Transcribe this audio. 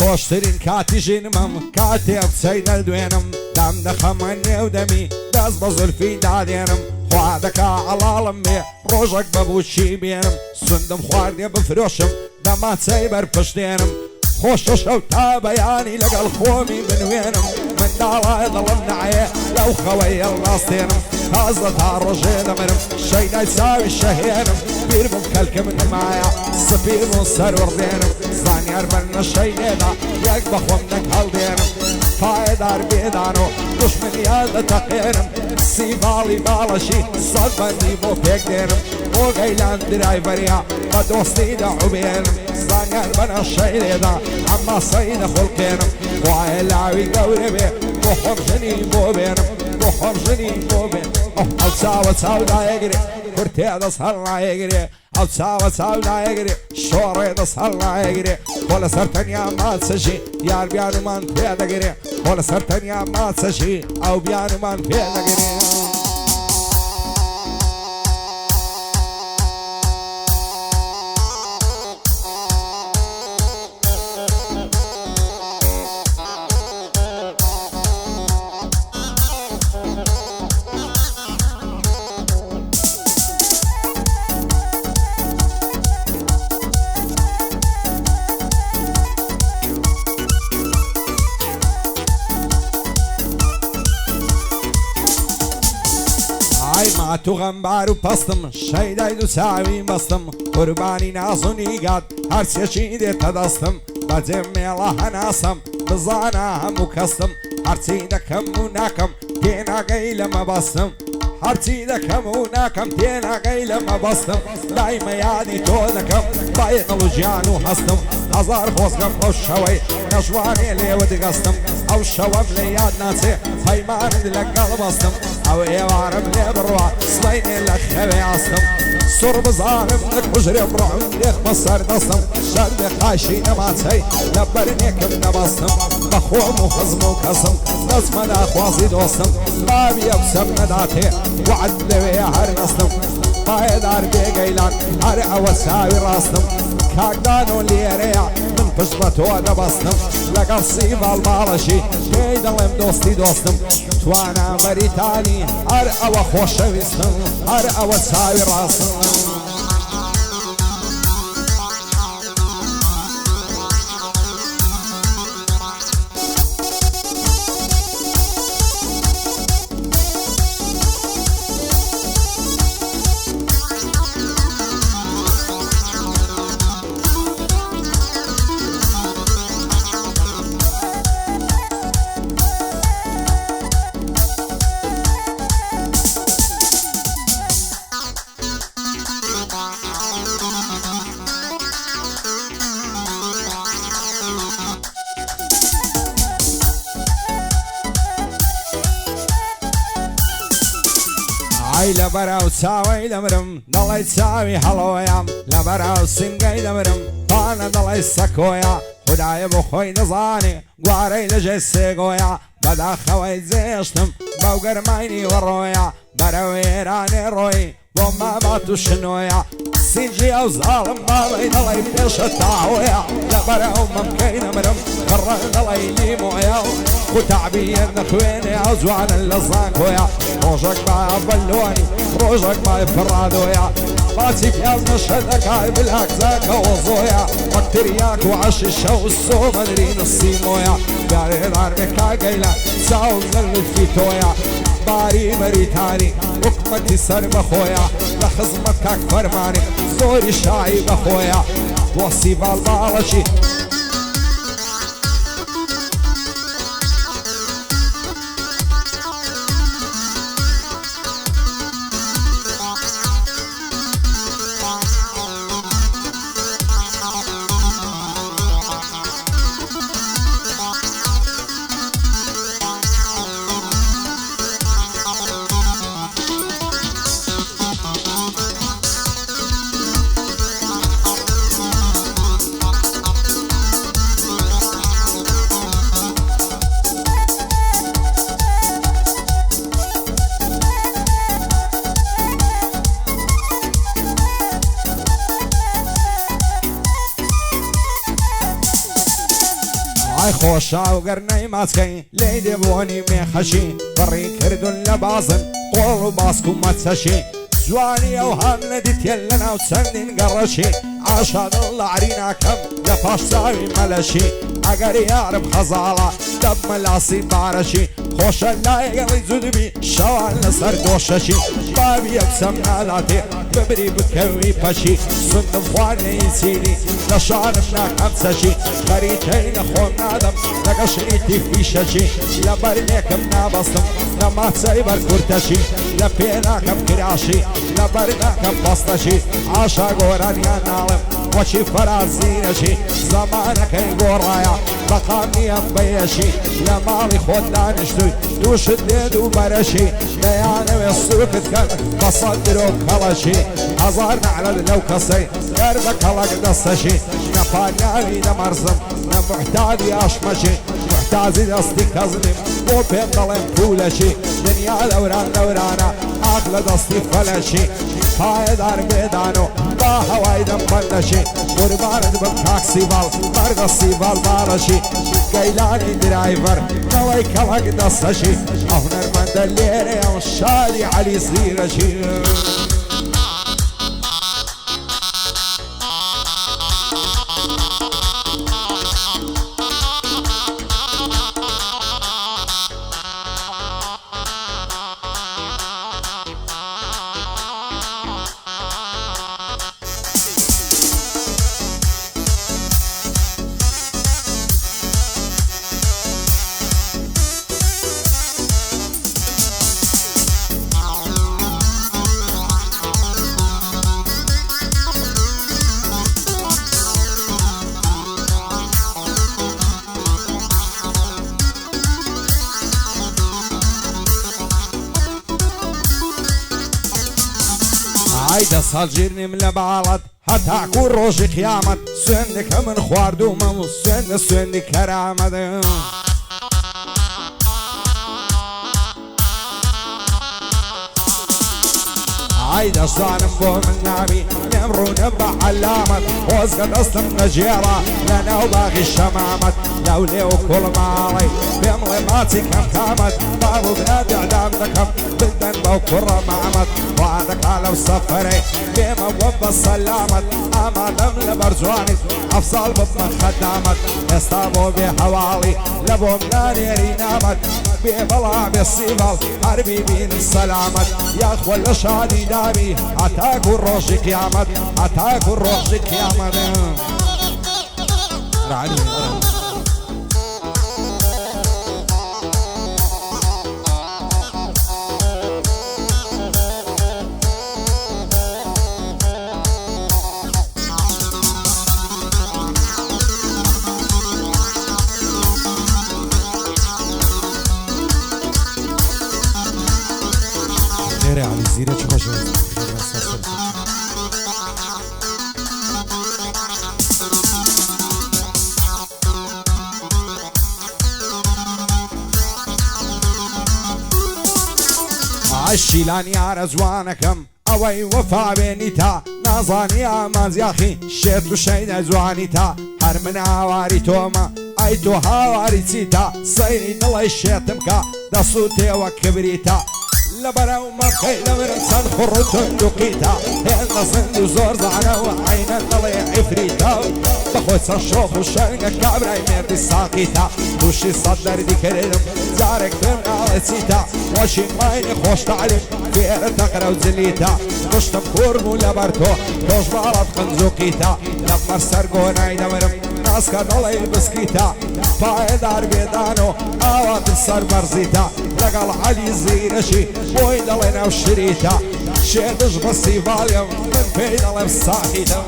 خۆشترین کاتی ژینمم کاتێ بچەی دەردوێنم دام دەخەمە نێو دەمی دەست بە زولفی دادێنم خوا دەکا ئەڵاڵم بێ ڕۆژێک بەبووچی بێنم سندم خواردێ بفرۆشم دەماچەی بەرپشتێنم خۆشە شەو تا بەیانی لەگەڵ خۆمی بنوێنم منداڵای دڵم نایە لەو خەوەی هەڵناستێنم تازە تا ڕۆژێ دەمرم شەیدای چاوی شەهێنم بیر بم کەلکم نمایە سپیم و سەروەڕدێنم زانیار بەرنە شەیدێدا یەک بە خۆم نەک هەڵدێنم پایدار بێدان و دوشمنیان دەتەقێنم سی باڵی باڵەشی سەد بەندی بۆ پێک دێنم بۆ گەیلان درایڤەریا بە دۆستی دەعوبێنم زانیار بەنە شەیدێدا ئەمما سەی دەخۆڵکێنم وایە لاوی گەورە بێ بۆ خۆم ژنی بۆ بێنم بۆ خۆم ژنی بۆ بێن ئەو چاوە چاو نایەگرێ کورتێ دەست هەڵ نایەگرێ ئەو چاوە چاو نایەگرێ شۆڕێ دەست هەڵ نایەگرێ بۆ لەسەر تەنیا ماچەژی یار بیانمان پێدەگرێ بۆ لەسەر تەنیا ماچەژی ئەو بیانمان پێدەگرێ تو غەمبار و پەستم شەیدای دوو چاویم بەستم قوربانی ناز و نیگات هەرچێکی دێتە دەستم بەجێم مێڵە هەناسم بزانە هەموو کەستم هەرچی دەکەم و ناکەم تێناگەی لەمە بەستم هەرچی دەکەم و ناکەم تێناگەی لەمە بەستم لایمە یادی تۆ دەکەم باەڵ و ژیان و هەستم هەزار خۆزگەم ئەو شەوەی نەژوانێ لێوە دەگەستم ئەو شەوەم لە یاد ناچێ پەیمانت لەگەڵ بەستم ئەو ئێوارم لێ بڕوە سڵینێ لە خەوێ ئاستم سوڕ بزانم نەکوژرێ بڕۆم لێخمە سەردەستم شەردێ قاشی نەماچەی لە بەرنێکم نەبەستم بە خۆم و خزم و کەسم دەستمەدا خوازی دۆستم باوی ئەوسەم نەداتێ وعد لەوێ هەر نەستم پایدار بێگەیلان هەر ئەوە چاوی ڕاستم کاکدان و لێرەیە من پشت بە تۆ دەبەستم لەگەڵ سیڤاڵ باڵەشی پێی دەڵێم دۆستی دۆستم توانە بەریتانی هەر ئەوە خۆشەویستم هەر ئەوە چاوی ڕاستم لەبەراو چاوەی دەمرم دەڵی چاوی هەڵۆیام لەبەراو سنگەی دەمرم پانە دەڵی سەکۆیە خوددایە بۆ خۆی دەزانێ گوارەی لەژێ سێگۆیە بەداخەوەی جێشتم بەو گەرماینی وەڕۆیە بەرەو ئێرانێ ڕۆی بۆ مابات و شنۆیە سینجی ئەو زاڵم باڵی دەڵی پێشە تاوەیە لەبەراو مەمکەی نەمرم بڕە دەڵی لیمۆیە قوتعبیە نەخوێنێ ئەو جوانە لە زانکۆیە ڕۆژێک بایە بەلۆنی ڕۆژێک بای فڕادۆیە باچی پیاز نەشە دەکای بلاکزاکەوە زۆیە بەکتریاک و عەشی شەو سۆمەدرین و سیمۆیە گارێدارێ کاگەیلە چاو زەلفی تۆیە باری بەریتانی حکومەتی سەر بەخۆیە لە خزمەت کاک فەرمانی زۆری شایی بەخۆیە بۆ سیڤاڵ باڵەشی خۆشا و گەرنەی ماچکەی لێی دێبوونی مێخەشی بڕی کردون لە بازن قۆڵ و باسک و مەچەشی جوانی ئەو هەم لە دیتێن لە ناو چەندین گەڕەشی ئاشا دڵ لە عریناکەم لە پاش چاوی مەلەشی ئەگەر یارم خەزاڵە دەبمە لاسی بارەشی خۆشە لایەگەڵی جودبی شەوان لەسەر دۆشەشی بابی ئەوسەم نالاتێ ببری بکەوی پەشی سندم خوانەی چینی لە شانم ناکەم چەشی خەریتەی لە خۆم نادەم لەگە شریتی فیشەشی لە بەرنێکم نابەستم لە ماچەی بەرکورتەشی لە پێناکەم کراشی لە بەرناکەم بەستەشی ئاشا گۆرانیان ناڵم وەچی فەرازینەشی زەمانەکەی گۆڕایە بەقام نیەم بەیەشی لە ماڵی خۆت دانیشتووی دووشت لێ دوو بەرەشی دەیانەوێ سووکت کەن بە سەد درۆ کەڵەشی هەزار نەعلەل لەو کەسەی گەر بە کەڵک دەستەشی نەپانیاوی نەمەرزم نە محتاجی ئاشمەشی محتاجی دەستی کەزنیم بۆ پێم دەڵێم پولەشی دنیا لەوران لەورانە ئاق لە دەستی فەلەشی پایەدار بێدان و با هەوای دەم بەندەشی قوربانت بم کاکسیڤاڵ بەرگە سیڤاڵ باڵەشی گەیلانی درایڤەر نەوەی کەڵک دەستەشی ئەو هونەرمەندە لێرەیە و شالی عەلی زیرەشی عیدە سەڵگیرنیم لە باڵەت هەتاکو ڕۆژی قیامەت سوێندەکە من خواردومە و سوێندە سوێندی کەرامەت عیدە سانم بۆ من نامی لێم ڕوونە بە عەلامەت خۆزگە دەستم نەجێڕا لە ناو باغی شەمامەت لەو لێ و کوڵماڵی پێمڵێ ماچی کەم کامەت بابوو برات ئەعدام دەکەم بدەن بەو کوڕە مامەت وا دەکا لەو سەفەرەی پێمە وە بە سەلامەت ئامادەم لە بەرجوانیت ئەفساڵ ببمە خەدامەت ئێستا بۆ بێ هەواڵی لە بۆم نانێری نامەت بێ بەڵا بێ سیڤەڵ هەربی بینم سەلامەت یاخوە لە شادی داوی هەتاکو ڕۆژی قیامەت هەتاکو ڕۆژی قیامەت علی زیرە چ خۆش عشیلان یارە جوانەکەم ئەوەی وەفا بێنی تا نازانی ئامانزیاخی شێت و شەیدە جوانی تا هەر من هاواری تۆمە ئەی تۆ هاواری چیتا سەیری دڵی شێتم کە دەسووتێوە کبریتا لبرو مبكي لمرن صن خروتن دوقيتا هنا صندو زور زعنا وعينا طلع عفريتا بخوت صشوخ وشنقة كابراي ميردي ساقيتا وشي صدر دي كريم زارك تمنع سيتا وشي مايني خوش تعلم فير تقرا وزليتا مشتم كورمو لبرتو توش بالات خنزوقيتا لمر سرقوناي دمرم ناسكا دولي بسكيتا پایدار بێدانۆ ئاوات سەر بەرزیتا لەگەڵ عەلی زیرەشی بۆی دەڵێ ناو شریتا شێدش بە سیڤاڵیم من پێی دەڵێم ساحیدە